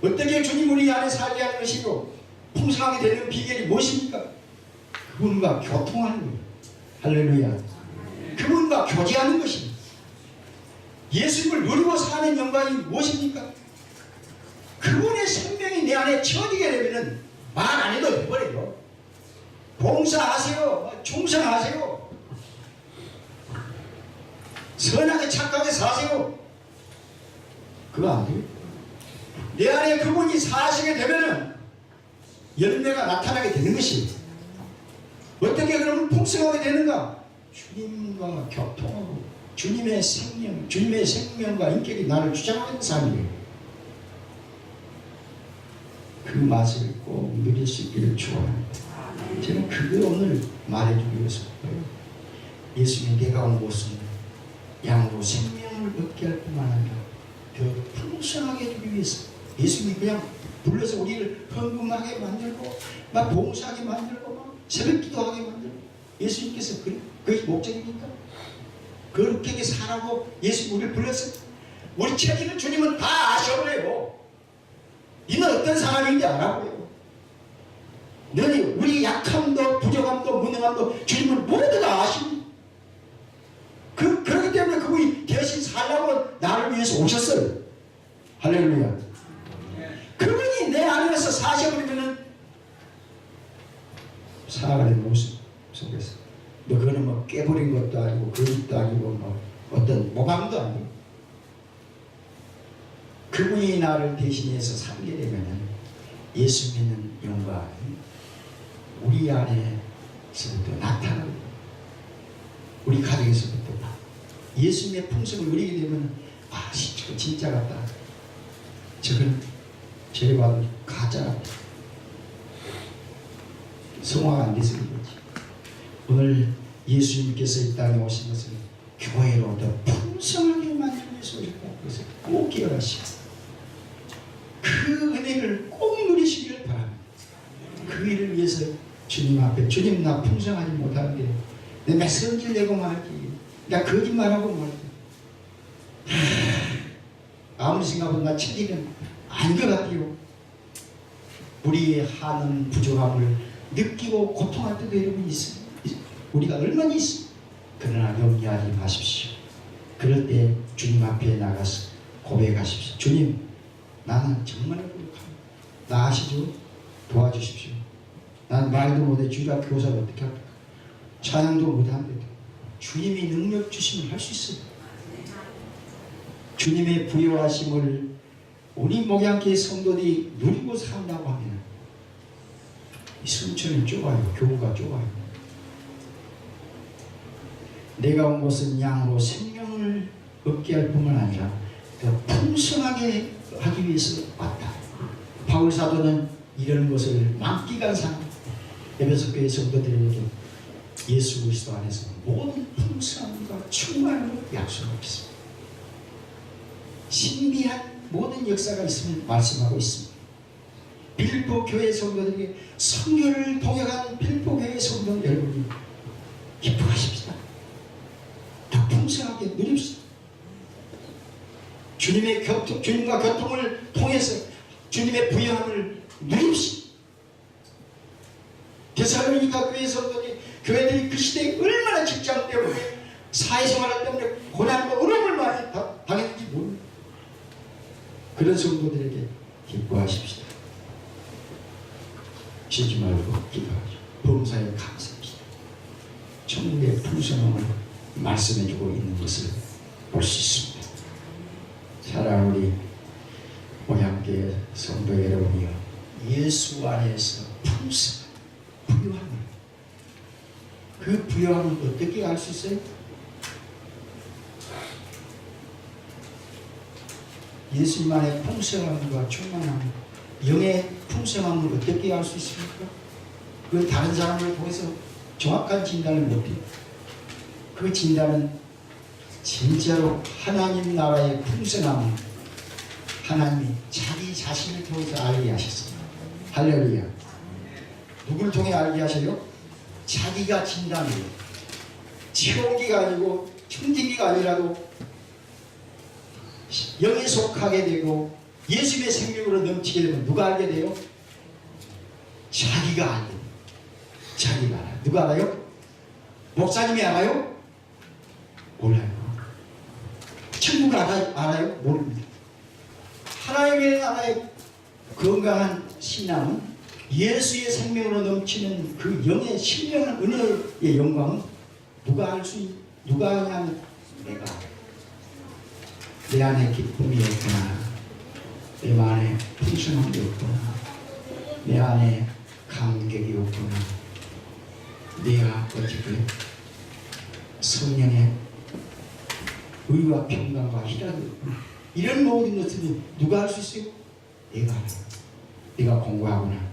어떻게 주님 우리 안에 살게 하는 것이고 풍성하게 되는 비결이 무엇입니까? 그분과 교통하는 거예요. 할렐루야. 그분과 교제하는 것입니다. 예수님을 누리고 사는 영광이 무엇입니까? 그분의 생명이 내 안에 채워지게 되면 말 안 해도 해버려요. 봉사하세요. 충성하세요. 선하게 착하게 사세요. 그거 안 돼요. 내 안에 그분이 사시게 되면 열매가 나타나게 되는 것입니다. 어떻게 그러면 풍성하게 되는가? 주님과 교통하고 주님의 생명, 주님의 생명과 인격이 나를 주장하는 삶이에요. 그 맛을 꼭 누릴 수 있기를 축원합니다. 저는 그걸 오늘 말해주기 위해서 예수님 내가 온 곳은 양으로 생명을 얻게 할 뿐만 아니라 더 풍성하게 해주기 위해서 예수님이 그냥 불러서 우리를 헌금하게 만들고 막 봉사하게 만들고 막 새벽 기도하게 만들고 예수님께서 그게 목적입니까? 그렇게 살라고 예수님 우리를 불렀어요. 우리 책임은 주님은 다 아셔버려요. 너는 어떤 사람인지 알아보요. 너는 우리 약함도 부족함도 무능함도 주님은 모두 다 아십니다. 그렇기 때문에 그분이 대신 살라고 나를 위해서 오셨어요. 할렐루야. 그분이 내 안에서 사셔버리면은 살아가는 모습 속에서 뭐 그거는 뭐 깨버린 것도 아니고 거짓도 아니고 뭐 어떤 모방도 아니고 그분이 나를 대신해서 살게 되면은 예수 믿는 영광이 우리 안에서부터 나타나고 우리 가정에서부터 예수님의 풍성을 누리게 되면 아 저건 진짜 같다. 저건 제가 봐도 가짜 같다. 성화가 안 돼서 그렇지. 오늘 예수님께서 이 땅에 오신 것은 교회로 더 풍성하게 만들기 위해서 오셨다. 그래서 꼭 기억하시고 그 은혜를 꼭 누리시기를 바랍니다. 그 일을 위해서 주님 앞에 주님 나 풍성하지 못하는데 내 메시지를 내고 말지 나 거짓말하고 말지 아무리 생각해도 나 천지는 아닌 것 같아요. 우리의 한은 부족함을 느끼고 고통할 때도 여러분 있어요. 우리가 얼마나 있어요. 그러나 염려하지 마십시오. 그럴 때 주님 앞에 나가서 고백하십시오. 주님 나는 정말 부족합니다. 나 아시죠? 도와주십시오. 난 말도 못해 주일 앞 교사를 어떻게 합니까? 찬양도 못하는데 주님이 능력 주시면 할 수 있어요. 주님의 부여하심을 우리 목양교회 성도들이 누리고 산다고 하면 이 순천은 좁아요. 교우가 좁아요. 내가 온 것은 양으로 생명을 얻게 할 뿐만 아니라 더 풍성하게 하기 위해서 왔다. 바울 사도는 이런 것을 만기간상 에베소 교회 성도들에게 예수 그리스도 안에서 모든 풍성함과 충만함을 약속하고 있습니다. 신비한 모든 역사가 있음을 말씀하고 있습니다. 빌립보 교회 성도들에게 성결을 동역한 빌립보 교회 성도 여러분이 기뻐하십시다. 더 풍성하게 누립시다. 주님과 교통을 통해서 주님의 부여함을 누립시다. 데살로니가 교회 성도들이 교회들이 그 시대에 얼마나 직장 때문에 사회생활 때문에 고난과 어려움을 많이 당했는지 모릅니다. 그런 성도들에게 기뻐하십시다. 쉬지 말고 기도하죠. 범사에 감사합시다. 천국의 풍성함을 말씀해주고 있는 것을 볼 수 있습니다. 사랑하는 우리 모양교회 성도 여러분이여, 예수 안에서 풍성한 부유함을, 그 부유함을 어떻게 알 수 있어요? 예수님 안에 풍성함과 충만함, 영의 풍성함을 어떻게 알 수 있습니까? 그 다른 사람을 통해서 정확한 진단을 못해요. 그 진단은 진짜로 하나님 나라의 풍성함을 하나님이 자기 자신을 통해서 알게 하셨습니다. 할렐루야. 누구를 통해 알게 하셔요? 자기가 진단해요. 체험기가 아니고 청진기가 아니라도 영에 속하게 되고 예수님의 생명으로 넘치게 되면 누가 알게 돼요? 자기가 알게 돼요. 자기가 알아요. 누가 알아요? 목사님이 알아요? 몰라요. 친구가 알아요? 모릅니다. 하나님의 나라의 건강한 신앙은 예수의 생명으로 넘치는 그 영의 신령한 은혜의 영광은 누가 아냐면 내가 알아요. 내 안에 기쁨이 없구나, 내 안에 풍성함이 없구나, 내 안에 감격이 없구나, 내가 어떻게 성령의 의와 평강과 희락이 없구나, 이런 모든 것들이 누가 할 수 있어요? 내가 알아요. 내가 공부하구나.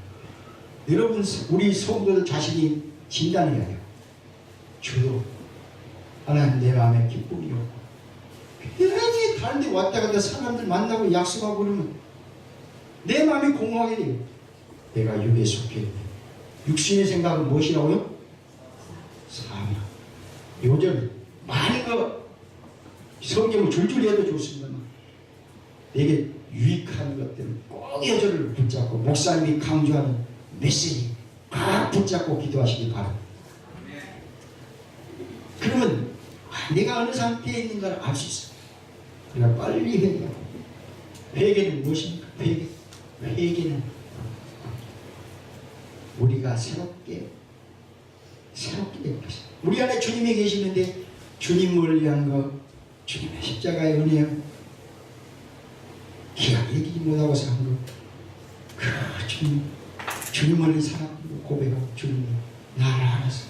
여러분, 우리 성도들 자신이 진단해야 돼요. 주로 하나님 내 마음에 기쁨이 없고 괜히 다른 데 왔다 갔다 사람들 만나고 약속하고 그러면 내 마음이 공허하게 돼요. 내가 육에 속해 있네. 육신의 생각은 무엇이라고요? 사망. 요즘 많은 거 성경을 줄줄이 해도 좋습니다만 내게 유익한 것들은 꼭 여절을 붙잡고 목사님이 강조하는 메시지 꼭 붙잡고 기도하시기 바랍니다. 그러면 내가 어느 상태에 있는가를 알 수 있어요. 그러니까 빨리 회개하고. 회개는 무엇입니까? 회개는 우리가 새롭게 된 것이다. 우리 안에 주님이 계시는데 주님을 위한 것, 주님의 십자가의 은혜, 기가 이기지 못하고 산 것, 그 주님을 사랑하고 고백하고 주님 나를 알아서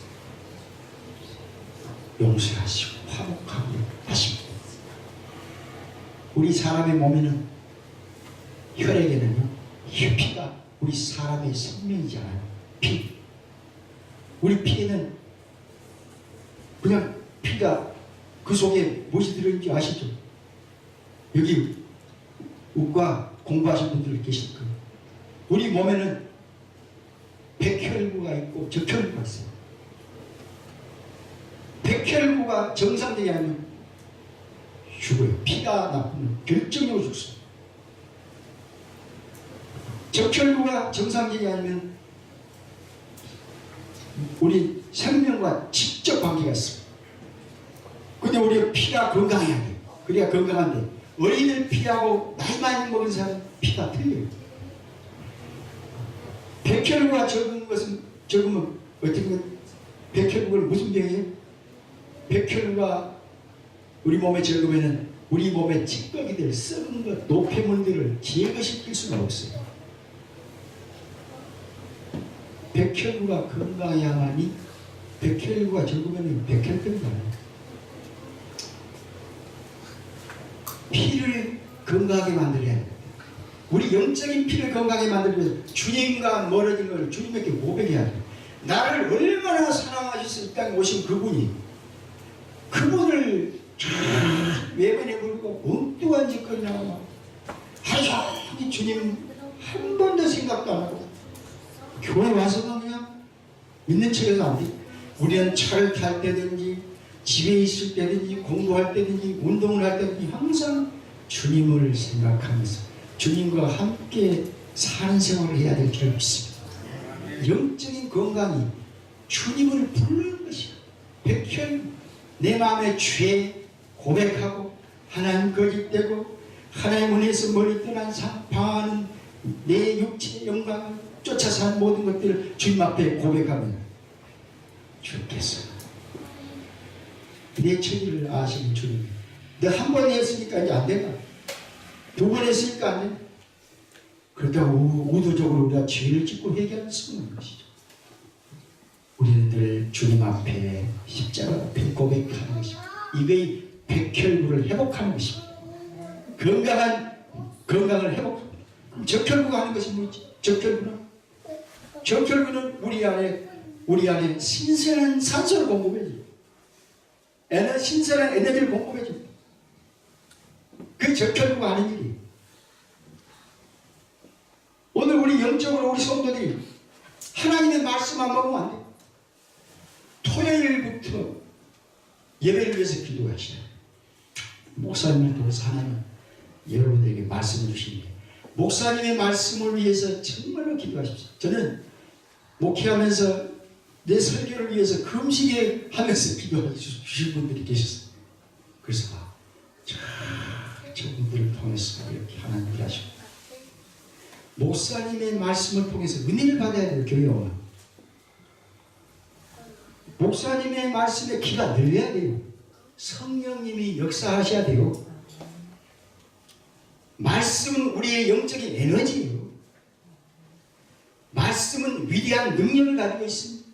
용서하시고 화목하고 하십니다. 우리 사람의 몸에는 혈액에는요, 이 피가 우리 사람의 생명이잖아요. 피. 우리 피에는 그냥 피가 그 속에 무엇이 들어있는지 아시죠? 여기 우과 공부하신 분들 계실 거예요. 우리 몸에는 백혈구가 있고 적혈구가 있어요. 백혈구가 정상되지 않으면 죽어요. 피가 나쁘면 결정적으로 죽습니다. 적혈구가 정상되지 않으면 우리 생명과 직접 관계가 있습니다. 근데 우리 피가 건강해야 돼요. 그래야 건강한데 어린이들 피하고 나이 많이 먹은 사람 피가 틀려요. 백혈구가 적으면 어떻게 백혈구는 무슨 병이에요? 백혈구가 우리 몸에 적으면은 우리 몸에 찌꺼기 들 썩은 것, 노폐물들을 제거시킬 수가 없어요. 백혈구가 건강해야만이 백혈구가 적으면 백혈병이 나요. 피를 건강하게 만들어야 합니다. 우리 영적인 피를 건강하게 만들기 위해서 주님과 멀어진 걸 주님에게 고백해야 합니다. 나를 얼마나 사랑하셔서 이 땅에 오신 그분이 그분을 외면해 버리고 엉뚱한 짓거리나 하고 하루 종일 주님 한 번도 생각도 안 하고 교회 와서는 그냥 믿는 척해서 안 돼. 우리는 차를 탈 때든지 집에 있을 때든지 공부할 때든지 운동을 할 때든지 항상 주님을 생각하면서 주님과 함께 사는 생활을 해야 될 줄 믿습니다. 영적인 건강이 주님을 부르는 것이야. 백혈 내 마음의 죄 고백하고 하나님 거짓되고 하나님 은혜에서 멀리 떠난 방하는 내 육체의 영광을 쫓아서 한 모든 것들을 주님 앞에 고백하면 주께서 내 처지를 아시는 주님, 내가 한 번 했으니까 이제 안 된다. 두 번 했으니까 안 된다. 그렇다고 의도적으로 우리가 죄를 짓고 회개할 수는 없는 것이죠. 우리는 늘 주님 앞에 십자가 앞에 고백하는 것입니다. 이거의 백혈구를 회복하는 것입니다. 건강을 회복합니다. 그럼 적혈구가 하는 것이 뭐지? 적혈구는 우리 안에 신선한 산소를 공급해줘요. 신선한 에너지를 공급해줍니다. 그 적혈구가 하는 일이에요. 오늘 우리 영적으로 우리 성도들이 하나님의 말씀만 먹으면 안 돼요. 토요일부터 예배를 위해서 기도하시라. 목사님을 통해서 하나님 여러분들에게 말씀을 주시는데 목사님의 말씀을 위해서 정말로 기도하십시오. 저는 목회하면서 내 설교를 위해서 금식에 하면서 기도해 주신 분들이 계셨어요. 그래서 저분들을 통해서 이렇게 하나님 일하시고 목사님의 말씀을 통해서 은혜를 받아야 돼요. 교회와 목사님의 말씀에 귀가 늘려야 돼요. 성령님이 역사하셔야 돼요. 말씀은 우리의 영적인 에너지예요. 말씀은 위대한 능력을 가지고 있습니다.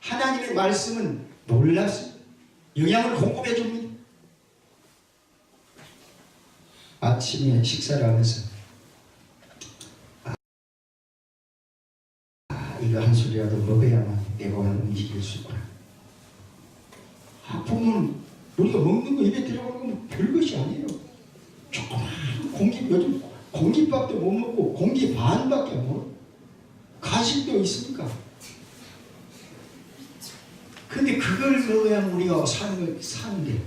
하나님의 말씀은 놀랍습니다. 영향을 공급해 줍니다. 아침에 식사를 하면서 이거 한 술이라도 먹어야만 내가 오늘 움직일 수 있구나. 부모는 요즘 공깃밥도 못 먹고 공기 반밖에 안 먹어. 가식도 있습니까? 근데 그걸 먹어야 우리가 사는데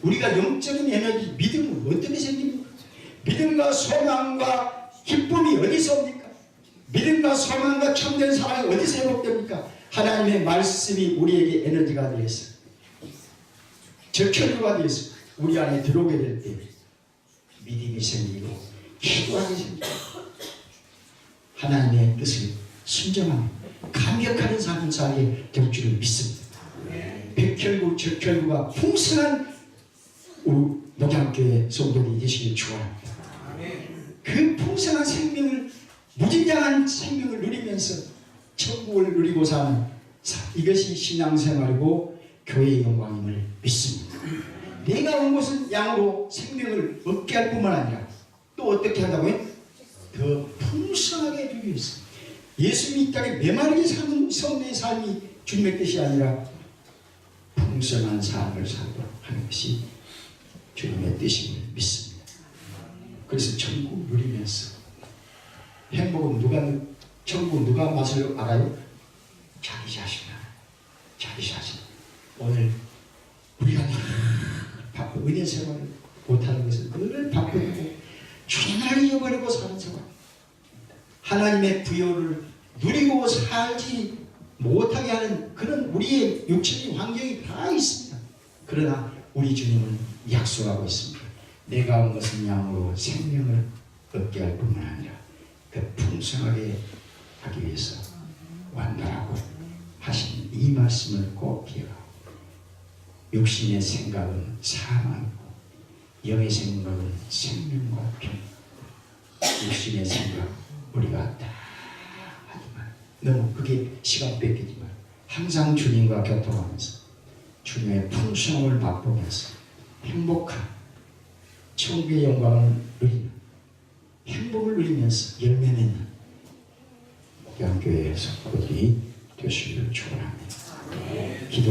우리가 영적인 에너지, 믿음은 어떻게 생깁니까? 믿음과 소망과 기쁨이 어디서 옵니까? 믿음과 소망과 참된 사랑이 어디서 회복됩니까? 하나님의 말씀이 우리에게 에너지가 되어서 적혈구가 되어서 우리 안에 들어오게 될 때 믿음이 생기고 기도하게 생기고 하나님의 뜻을 순종하는 감격하는 삶을 살게 될 줄을 믿습니다. 백혈구, 적혈구가 풍성한 녹양교회 성도들이 되시길 축원합니다. 그 풍성한 생명을, 무진장한 생명을 누리면서 천국을 누리고 사는 이것이 신앙생활이고 교회의 영광임을 믿습니다. 내가 온 것은 양으로 생명을 얻게 할 뿐만 아니라 또 어떻게 한다고요? 더 풍성하게 해주기 위해서 예수님이 이 땅에 메마르게 사는 성도의 삶이 주님의 뜻이 아니라 풍성한 삶을 살도록 하는 것이 주님의 뜻임을 믿습니다. 그래서 천국 누리면서 행복은 천국 누가 맛을 알아요? 자기 자신. 오늘 우리가 바쁜 은혜 생활을 못하는 것은 늘 바쁘고 주님을 잊어버리고 사는 생활, 하나님의 부여를 누리고 살지 못하게 하는 그런 우리의 육체의 환경이 다 있습니다. 그러나 우리 주님은 약속하고 있습니다. 내가 온 것은 양으로 생명을 얻게 할 뿐만 아니라 그 풍성하게 하기 위해서 완전하고 하신 이 말씀을 꼭 기억하고, 육신의 생각은 사망이고 영의 생각은 생명과 평. 육신의 생각 우리가 다 하지만 너무 그게 시간 뺏기지만 항상 주님과 교통하면서 주님의 풍성함을 맛보면서 행복한 천국의 영광을 누리는, 행복을 누리면서 열매 맺는 목양교회 성도들이 되시기를 축원합니다. 기도